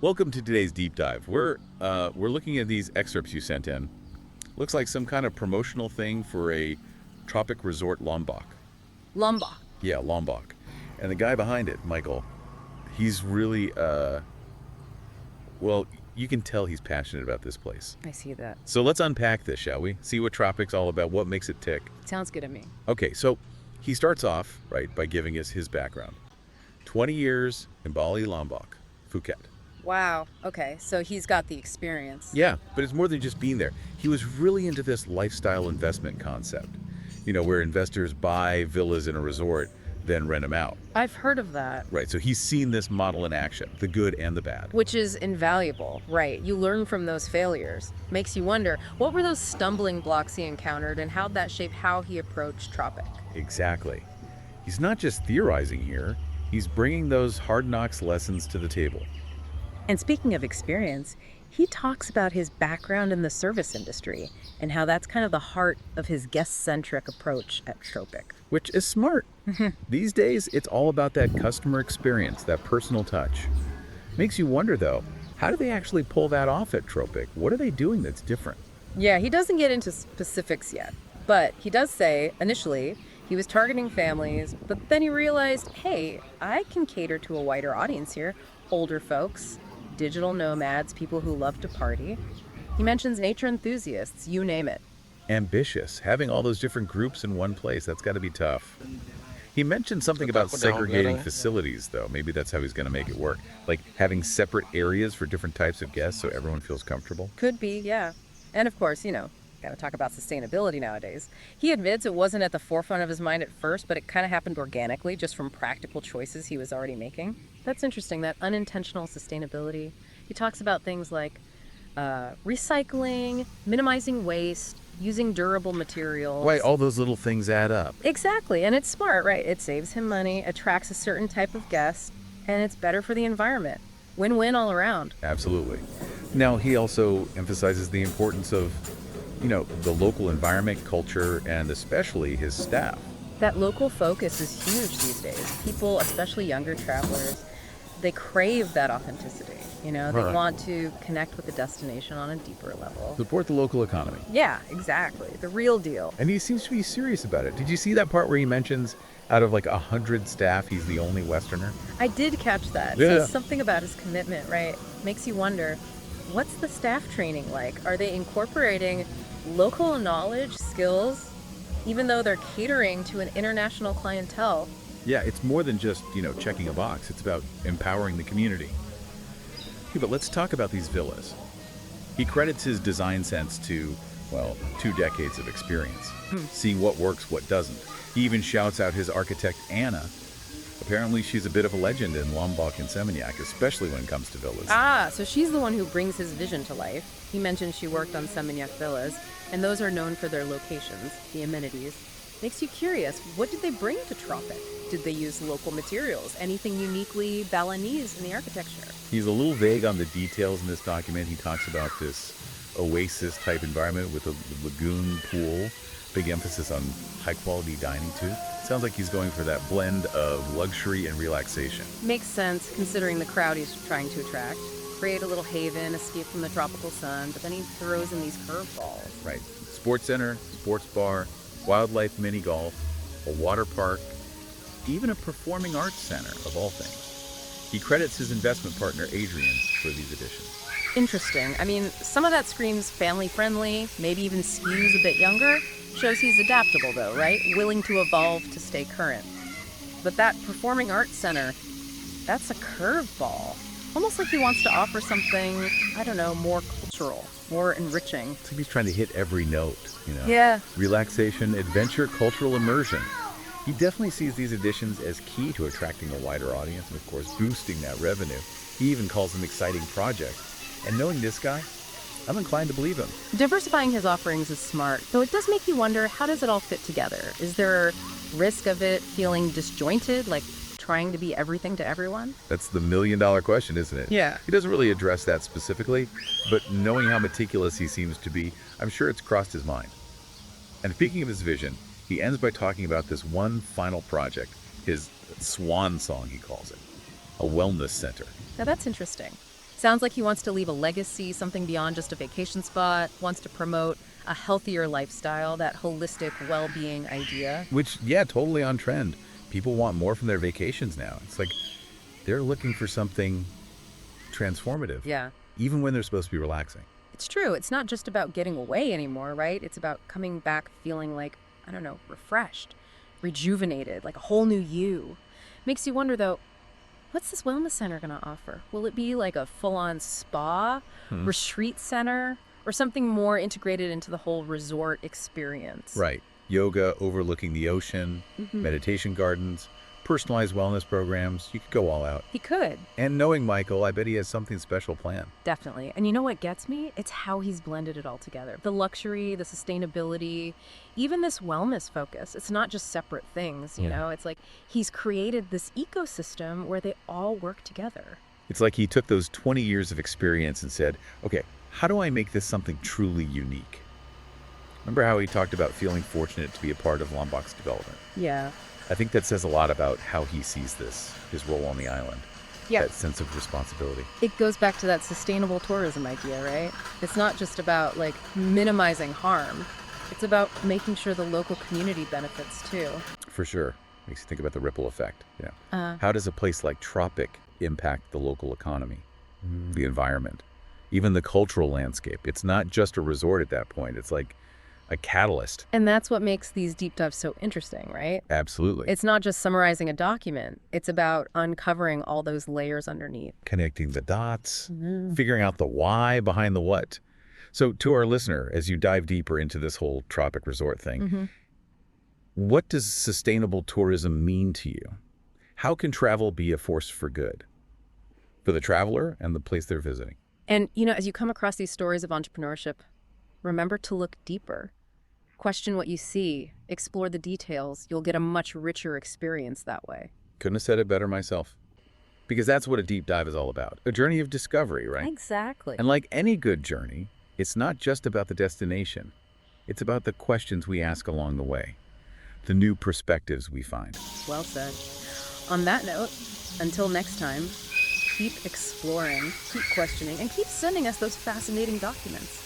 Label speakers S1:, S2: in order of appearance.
S1: Welcome to today's deep dive. We're looking at these excerpts you sent in. Looks like some kind of promotional thing for a tropic resort Lombok.
S2: Lombok.
S1: Yeah, Lombok. And the guy behind it, Michael, he's really well, you can tell he's passionate about this place.
S2: I see that.
S1: So let's unpack this, shall we? See what Tropic's all about, what makes it tick.
S2: Sounds good to me.
S1: Okay, so he starts off, right, by giving us his background. 20 years in Bali, Lombok, Phuket.
S2: Wow. Okay, so he's got the experience.
S1: Yeah, but it's more than just being there. He was really into this lifestyle investment concept, where investors buy villas in a resort, then rent them out.
S2: I've heard of that.
S1: Right, so he's seen this model in action, the good and the bad.
S2: Which is invaluable, right? You learn from those failures. Makes you wonder, what were those stumbling blocks he encountered and how'd that shape how he approached Tropik?
S1: Exactly. He's not just theorizing here, he's bringing those hard knocks lessons to the table.
S2: And speaking of experience, he talks about his background in the service industry and how that's kind of the heart of his guest-centric approach at Tropik.
S1: Which is smart. These days, it's all about that customer experience, that personal touch. Makes you wonder, though, how do they actually pull that off at Tropik? What are they doing that's different?
S2: Yeah, he doesn't get into specifics yet, but he does say, initially, he was targeting families, but then he realized, hey, I can cater to a wider audience here, older folks, digital nomads, people who love to party. He mentions nature enthusiasts, you name it.
S1: Ambitious. Having all those different groups in one place, that's got to be tough. He mentioned something about segregating facilities, though. Maybe that's how he's going to make it work. Like having separate areas for different types of guests so everyone feels comfortable.
S2: Could be, yeah. And of course, got to talk about sustainability nowadays. He admits it wasn't at the forefront of his mind at first, but it kind of happened organically just from practical choices he was already making. That's interesting, that unintentional sustainability. He talks about things like recycling, minimizing waste, using durable materials.
S1: Right, all those little things add up.
S2: Exactly, and it's smart, right? It saves him money, attracts a certain type of guest, and it's better for the environment. Win-win all around.
S1: Absolutely. Now, he also emphasizes the importance of the local environment, culture, and especially his staff.
S2: That local focus is huge these days. People, especially younger travelers, they crave that authenticity. They want to connect with the destination on a deeper level.
S1: Support the local economy.
S2: Yeah, exactly. The real deal.
S1: And he seems to be serious about it. Did you see that part where he mentions out of like 100 staff, he's the only Westerner?
S2: I did catch that.
S1: Yeah.
S2: So something about his commitment, right? Makes you wonder, what's the staff training like? Are they incorporating local knowledge, skills, even though they're catering to an international clientele?
S1: Yeah, it's more than just, checking a box. It's about empowering the community. Okay, but let's talk about these villas. He credits his design sense to, 2 decades of experience, seeing what works, what doesn't. He even shouts out his architect, Anna. Apparently, she's a bit of a legend in Lombok and Seminyak, especially when it comes to villas.
S2: Ah, so she's the one who brings his vision to life. He mentioned she worked on Seminyak villas, and those are known for their locations, the amenities. Makes you curious, what did they bring to Tropik? Did they use local materials? Anything uniquely Balinese in the architecture?
S1: He's a little vague on the details in this document. He talks about this oasis-type environment with a lagoon pool. Big emphasis on high-quality dining, too. Sounds like he's going for that blend of luxury and relaxation.
S2: Makes sense, considering the crowd he's trying to attract. Create a little haven, escape from the tropical sun, but then he throws in these curveballs.
S1: Right. Sports center, sports bar, wildlife mini golf, a water park, even a performing arts center, of all things. He credits his investment partner, Adrian, for these additions.
S2: Interesting. I mean, some of that screams family-friendly, maybe even skews a bit younger. Shows he's adaptable, though, right? Willing to evolve to stay current. But that performing arts center, that's a curveball. Almost like he wants to offer something, more cultural, more enriching.
S1: It's like he's trying to hit every note,
S2: Yeah.
S1: Relaxation, adventure, cultural immersion. He definitely sees these additions as key to attracting a wider audience and, of course, boosting that revenue. He even calls them exciting projects. And knowing this guy, I'm inclined to believe him.
S2: Diversifying his offerings is smart, though it does make you wonder, how does it all fit together? Is there risk of it feeling disjointed, like trying to be everything to everyone?
S1: That's the million-dollar question, isn't it?
S2: Yeah.
S1: He doesn't really address that specifically, but knowing how meticulous he seems to be, I'm sure it's crossed his mind. And speaking of his vision, he ends by talking about this one final project, his swan song, he calls it, a wellness center.
S2: Now that's interesting. Sounds like he wants to leave a legacy, something beyond just a vacation spot, wants to promote a healthier lifestyle, that holistic well-being idea.
S1: Which, yeah, totally on trend. People want more from their vacations now. It's like they're looking for something transformative,
S2: Yeah.
S1: even when they're supposed to be relaxing.
S2: It's true. It's not just about getting away anymore, right? It's about coming back feeling like, I don't know, refreshed, rejuvenated, like a whole new you. Makes you wonder, though, what's this wellness center going to offer? Will it be like a full-on spa, retreat center, or something more integrated into the whole resort experience?
S1: Right. Yoga overlooking the ocean, meditation gardens, personalized wellness programs. You could go all out.
S2: He could.
S1: And knowing Michael, I bet he has something special planned.
S2: Definitely. And you know what gets me? It's how he's blended it all together. The luxury, the sustainability, even this wellness focus. It's not just separate things, you know? It's like he's created this ecosystem where they all work together.
S1: It's like he took those 20 years of experience and said, okay, how do I make this something truly unique? Remember how he talked about feeling fortunate to be a part of Lombok's development?
S2: Yeah.
S1: I think that says a lot about how he sees this, his role on the island.
S2: Yeah.
S1: That sense of responsibility.
S2: It goes back to that sustainable tourism idea, right? It's not just about like minimizing harm. It's about making sure the local community benefits too.
S1: For sure. Makes you think about the ripple effect. How does a place like Tropik impact the local economy, the environment, even the cultural landscape? It's not just a resort at that point. It's like a catalyst.
S2: And that's what makes these deep dives so interesting, right?
S1: Absolutely.
S2: It's not just summarizing a document. It's about uncovering all those layers underneath.
S1: Connecting the dots, figuring out the why behind the what. So to our listener, as you dive deeper into this whole Tropik resort thing, what does sustainable tourism mean to you? How can travel be a force for good? For the traveler and the place they're visiting.
S2: And, you know, as you come across these stories of entrepreneurship, remember to look deeper. Question what you see, explore the details. You'll get a much richer experience that way.
S1: Couldn't have said it better myself. Because that's what a deep dive is all about. A journey of discovery, right?
S2: Exactly.
S1: And like any good journey, it's not just about the destination. It's about the questions we ask along the way, the new perspectives we find.
S2: Well said. On that note, until next time, keep exploring, keep questioning, and keep sending us those fascinating documents.